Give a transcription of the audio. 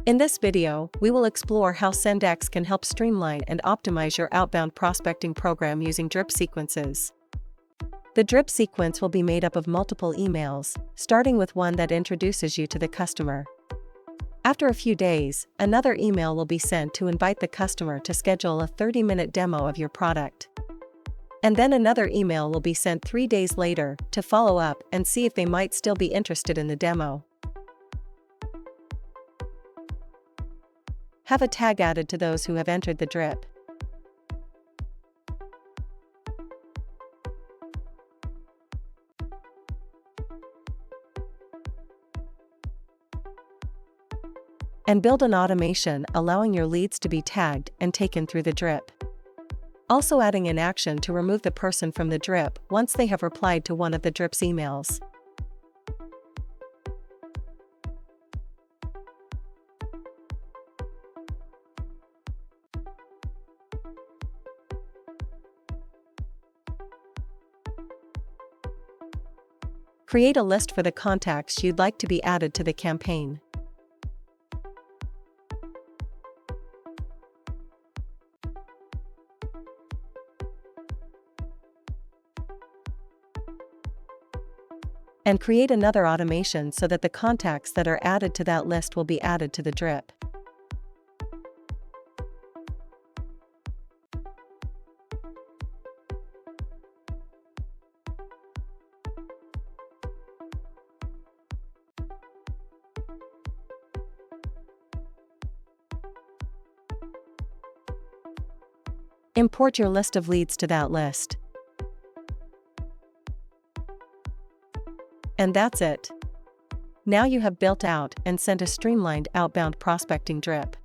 In this video, we will explore how Sendex can help streamline and optimize your outbound prospecting program using drip sequences. The drip sequence will be made up of multiple emails, starting with one that introduces you to the customer. After a few days, another email will be sent to invite the customer to schedule a 30-minute demo of your product. And then another email will be sent 3 days later to follow up and see if they might still be interested in the demo. Have a tag added to those who have entered the drip. And build an automation allowing your leads to be tagged and taken through the drip. Also adding an action to remove the person from the drip once they have replied to one of the drip's emails. Create a list for the contacts you'd like to be added to the campaign. And create another automation so that the contacts that are added to that list will be added to the drip. Import your list of leads to that list. And that's it. Now you have built out and sent a streamlined outbound prospecting drip.